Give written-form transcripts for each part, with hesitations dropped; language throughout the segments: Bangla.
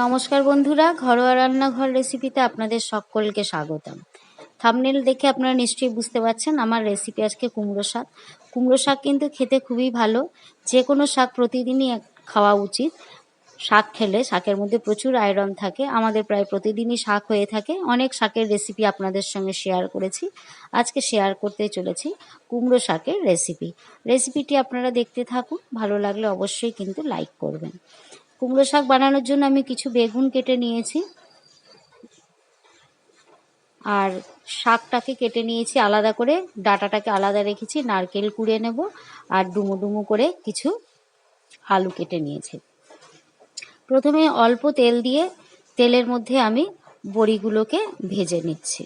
নমস্কার বন্ধুরা, ঘরোয়া রান্নাঘর রেসিপিতে আপনাদের সকলকে স্বাগতম। থাম্বনেল দেখে আপনারা নিশ্চয়ই বুঝতে পারছেন আমার রেসিপি আজকে কুমড়ো শাক। কুমড়ো শাক কিন্তু খেতে খুবই ভালো। যে কোনো শাক প্রতিদিনই খাওয়া উচিত। শাক খেলে শাকের মধ্যে প্রচুর আয়রন থাকে। আমাদের প্রায় প্রতিদিনই শাক হয়ে থাকে। অনেক শাকের রেসিপি আপনাদের সঙ্গে শেয়ার করেছি। আজকে শেয়ার করতে চলেছি কুমড়ো শাকের রেসিপিটি আপনারা দেখতে থাকুন। ভালো লাগলে অবশ্যই কিন্তু লাইক করবেন। কুমড়ো শাক বানানোর জন্য আমি কিছু বেগুন কেটে নিয়েছি, আর শাকটাকে কেটে নিয়েছি আলাদা করে, ডাঁটাটাকে আলাদা রেখেছি। নারকেল কুড়িয়ে নেব, আর ডুমো ডুমো করে কিছু আলু কেটে নিয়েছি। প্রথমে অল্প তেল দিয়ে তেলের মধ্যে আমি বড়িগুলোকে ভেজে নিচ্ছি।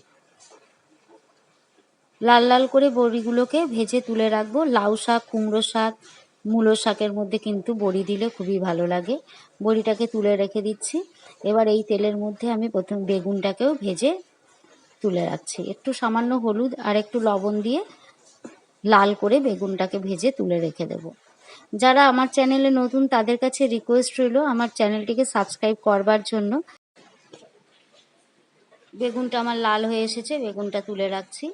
লাল লাল করে বড়িগুলোকে ভেজে তুলে রাখবো। লাউ শাক, কুমড়ো শাক, মূলো শাকের মধ্যে কিন্তু বড়ি দিলে খুবই ভালো লাগে। বড়িটাকে তুলে রেখে দিচ্ছি। এবার এই তেলের মধ্যে আমি প্রথম বেগুনটাকেও ভেজে তুলে রাখছি। একটু সামান্য হলুদ আর একটু লবণ দিয়ে লাল করে বেগুনটাকে ভেজে তুলে রেখে দেব। যারা আমার চ্যানেলে নতুন তাদের কাছে রিকোয়েস্ট রইল আমার চ্যানেলটিকে সাবস্ক্রাইব করবার জন্য। বেগুনটা আমার লাল হয়ে এসেছে, বেগুনটা তুলে রাখছি।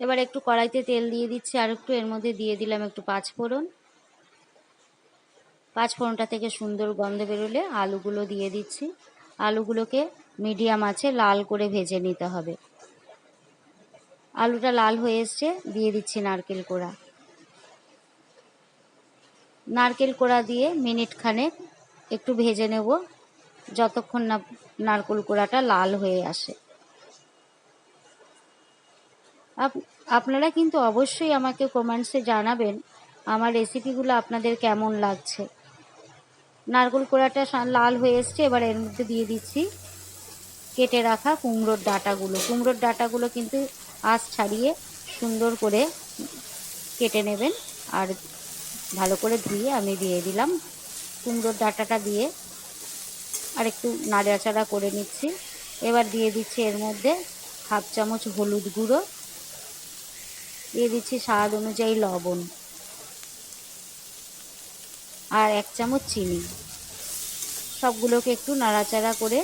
এবার একটু কড়াইতে তেল দিয়ে দিচ্ছি, আর একটু এর মধ্যে দিয়ে দিলাম একটু পাঁচফোড়ন। পাঁচফোড়নটা থেকে সুন্দর গন্ধ বেরোলে আলুগুলো দিয়ে দিচ্ছি। আলুগুলোকে মিডিয়াম আঁচে লাল করে ভেজে নিতে হবে। আলুটা লাল হয়ে এসছে, দিয়ে দিচ্ছি নারকেল কোড়া। নারকেল কোড়া দিয়ে মিনিট খানেক একটু ভেজে নেব, যতক্ষণ না নারকেল কোড়াটা লাল হয়ে আসে। আপনারা কিন্তু অবশ্যই আমাকে কমেন্টসে জানাবেন আমার রেসিপিগুলো আপনাদের কেমন লাগছে। নারকেল কোড়াটা লাল হয়ে এসছে, এবার এর মধ্যে দিয়ে দিচ্ছি কেটে রাখা কুমড়োর ডাঁটাগুলো। কুমড়োর ডাঁটাগুলো কিন্তু আঁশ ছাড়িয়ে সুন্দর করে কেটে নেবেন, আর ভালো করে ধুয়ে আমি দিয়ে দিলাম। কুমড়োর ডাঁটাটা দিয়ে আর একটু নাড়াচাড়া করে নিচ্ছি। এবার দিয়ে দিচ্ছি এর মধ্যে হাফ চামচ হলুদ গুঁড়ো, দিয়ে দিচ্ছি স্বাদ অনুযায়ী লবণ, আর 1 চামচ চিনি। সবগুলোকে একটু নাড়াচাড়া করে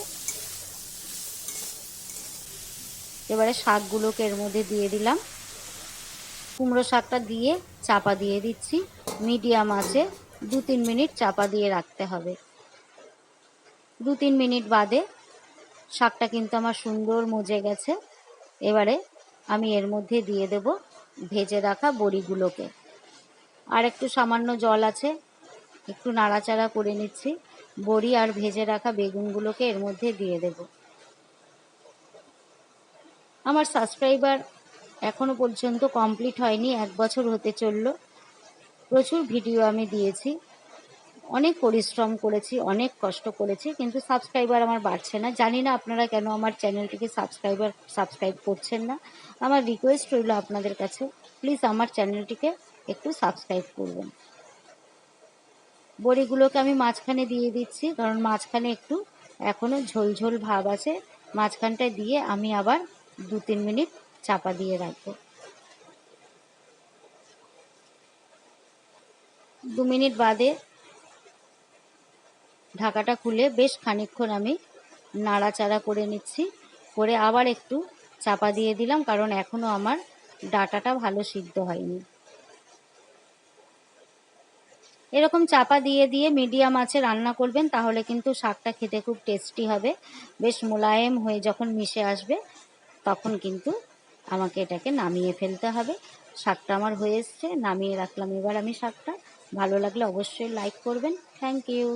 এবারে শাকগুলোকে এর মধ্যে দিয়ে দিলাম। কুমড়ো শাকটা দিয়ে চাপা দিয়ে দিচ্ছি। মিডিয়াম আঁচে 2-3 মিনিট চাপা দিয়ে রাখতে হবে। 2-3 মিনিট বাদে শাকটা কিন্তু আমার সুন্দর মজে গেছে। এবারে আমি এর মধ্যে দিয়ে দেব ভেজে রাখা বড়িগুলোকে। আর একটু সামান্য জল আছে, একটু নাড়াচাড়া করে নিচ্ছি। বড়ি আর ভেজে রাখা বেগুনগুলোকে এর মধ্যে দিয়ে দেব। আমার সাবস্ক্রাইবার এখনো পর্যন্ত কমপ্লিট হয়নি, 1 বছর হতে চলল। প্রচুর ভিডিও আমি দিয়েছি, অনেক পরিশ্রম করেছি, অনেক কষ্ট করেছি, কিন্তু সাবস্ক্রাইবার আমার বাড়ছে না। জানি না আপনারা কেন আমার চ্যানেলটিকে সাবস্ক্রাইব করছেন না। আমার রিকোয়েস্ট রইল আপনাদের কাছে, প্লিজ আমার চ্যানেলটিকে একটু সাবস্ক্রাইব করবেন। বড়িগুলোকে আমি মাঝখানে দিয়ে দিচ্ছি, কারণ মাঝখানে একটু এখনও ঝোল ভাব আছে। মাঝখানটায় দিয়ে আমি আবার 2-3 মিনিট চাপা দিয়ে রাখবো। 2 মিনিট বাদে ঢাকাটা খুলে বেশ খানিকক্ষণ আমি নাড়াচাড়া করে নিচ্ছি। করে আবার একটু চাপা দিয়ে দিলাম, কারণ এখনও আমার ডাঁটাটা ভালো সিদ্ধ হয়নি। এরকম চাপা দিয়ে দিয়ে মিডিয়াম আঁচে রান্না করবেন, তাহলে কিন্তু শাকটা খেতে খুব টেস্টি হবে। বেশ মোলায়েম হয়ে যখন মিশে আসবে তখন কিন্তু আমাকে এটাকে নামিয়ে ফেলতে হবে। শাকটা আমার হয়ে এসছে, নামিয়ে রাখলাম। এবার আমি শাকটা, ভালো লাগলে অবশ্যই লাইক করবেন। Thank you.